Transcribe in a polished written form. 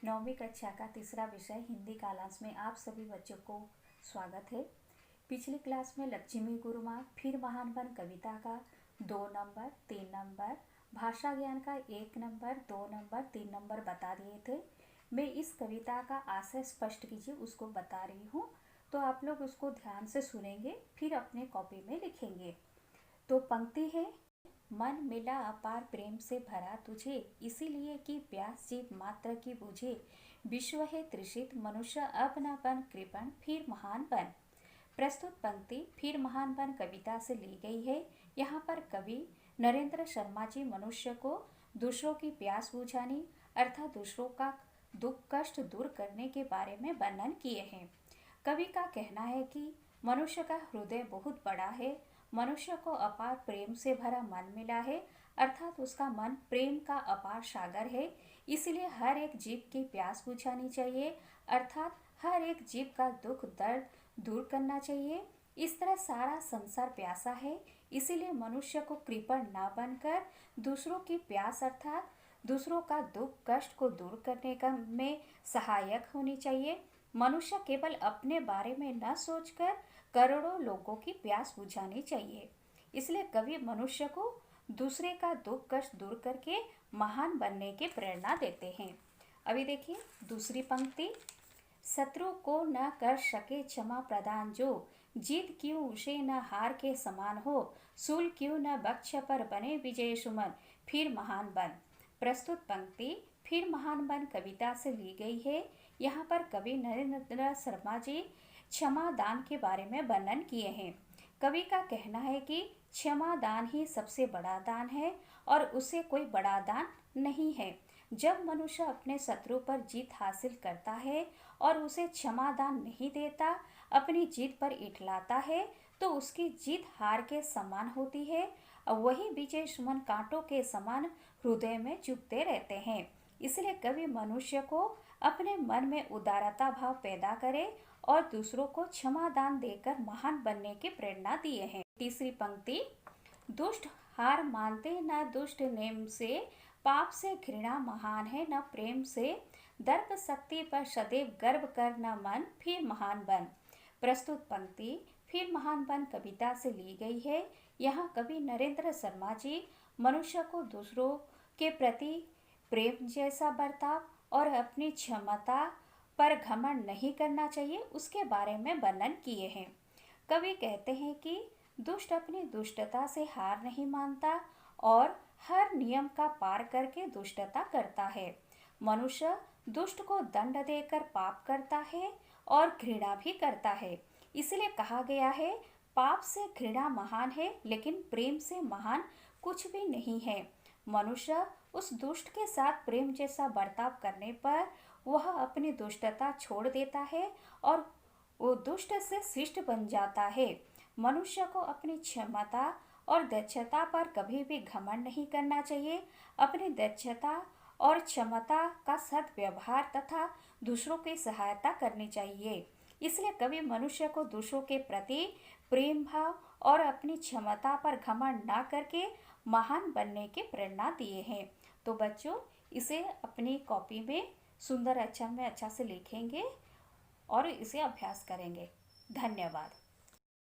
नौवीं कक्षा का तीसरा विषय हिंदी कालांश में आप सभी बच्चों को स्वागत है। पिछली क्लास में लक्ष्मी गुरुमा फिर महान बन कविता का 2 नंबर 3 नंबर, भाषा ज्ञान का 1 नंबर 2 नंबर 3 नंबर बता दिए थे। मैं इस कविता का आशय स्पष्ट कीजिए उसको बता रही हूँ, तो आप लोग उसको ध्यान से सुनेंगे, फिर अपने कॉपी में लिखेंगे। तो पंक्ति है, मन मिला अपार प्रेम से भरा तुझे, इसीलिए कि प्यास जीव मात्र की बुझे। विश्व है तृषित मनुष्य अब न बन कृपण फिर महान बन। प्रस्तुत पंक्ति फिर महान बन कविता से ली गई है। यहाँ पर कवि नरेंद्र शर्मा जी मनुष्य को दूसरों की प्यास बुझाने अर्थात दूसरों का दुख कष्ट दूर करने के बारे में वर्णन किए हैं। कवि का कहना है कि मनुष्य का हृदय बहुत बड़ा है, मनुष्य को अपार प्रेम से भरा मन मिला है, अर्थात उसका मन प्रेम का अपार सागर है। इसलिए हर एक जीव की प्यास बुझानी चाहिए, अर्थात हर एक जीव का दुख दर्द दूर करना चाहिए। इस तरह सारा संसार प्यासा है, इसीलिए मनुष्य को कृपण न बनकर दूसरों की प्यास अर्थात दूसरों का दुख कष्ट को दूर करने का में सहायक होनी चाहिए। मनुष्य केवल अपने बारे में न सोचकर करोड़ों लोगों की प्यास बुझानी चाहिए। इसलिए कवि मनुष्य को दूसरे का दुख कष्ट दूर करके महान बनने की प्रेरणा देते हैं। अभी देखिए दूसरी पंक्ति, शत्रु को न कर सके क्षमा प्रदान जो, जीत क्यों उसे न हार के समान हो, सूल क्यों न बक्ष पर बने विजय सुमन फिर महान बन। प्रस्तुत पंक्ति फिर महान बन कविता से ली गई है। यहाँ पर कवि नरेंद्र शर्मा जी क्षमा दान के बारे में वर्णन किए हैं। कवि का कहना है कि क्षमा दान ही सबसे बड़ा दान है और उससे कोई बड़ा दान नहीं है। जब मनुष्य अपने शत्रु पर जीत हासिल करता है और उसे क्षमा दान नहीं देता, अपनी जीत पर इठलाता है, तो उसकी जीत हार के समान होती है और वही विजय सुमन कांटों के समान हृदय में चुभते रहते हैं। इसलिए कवि मनुष्य को अपने मन में उदारता भाव पैदा करे और दूसरों को क्षमा दान देकर महान बनने की प्रेरणा दिए हैं। तीसरी पंक्ति, दुष्ट हार मानते न दुष्ट नेम से, पाप से घृणा महान है न प्रेम से, दर्प शक्ति पर सदैव गर्व कर न मन फिर महान बन। प्रस्तुत पंक्ति फिर महान बन कविता से ली गई है। यहाँ कवि नरेंद्र शर्मा जी मनुष्य को दूसरों के प्रति प्रेम जैसा बर्ताव और अपनी क्षमता पर घमंड नहीं करना चाहिए उसके बारे में वर्णन किए हैं। कवि कहते हैं कि दुष्ट अपनी दुष्टता से हार नहीं मानता और हर नियम का पार करके दुष्टता करता है। मनुष्य दुष्ट को दंड देकर पाप करता है और घृणा भी करता है। इसलिए कहा गया है पाप से घृणा महान है लेकिन प्रेम से महान कुछ भी नहीं है। मनुष्य उस दुष्ट के साथ प्रेम जैसा बर्ताव करने पर वह अपनी दुष्टता छोड़ देता है और वो दुष्ट से शिष्ट बन जाता है। मनुष्य को अपनी क्षमता और दक्षता पर कभी भी घमंड नहीं करना चाहिए। अपनी दक्षता और क्षमता का सद्व्यवहार तथा दूसरों की सहायता करनी चाहिए। इसलिए कवि मनुष्य को दूसरों के प्रति प्रेम भाव और अपनी क्षमता पर घमंड न करके महान बनने की प्रेरणा दिए हैं। तो बच्चों इसे अपनी कॉपी में सुंदर अक्षर में अच्छा से लिखेंगे और इसे अभ्यास करेंगे। धन्यवाद।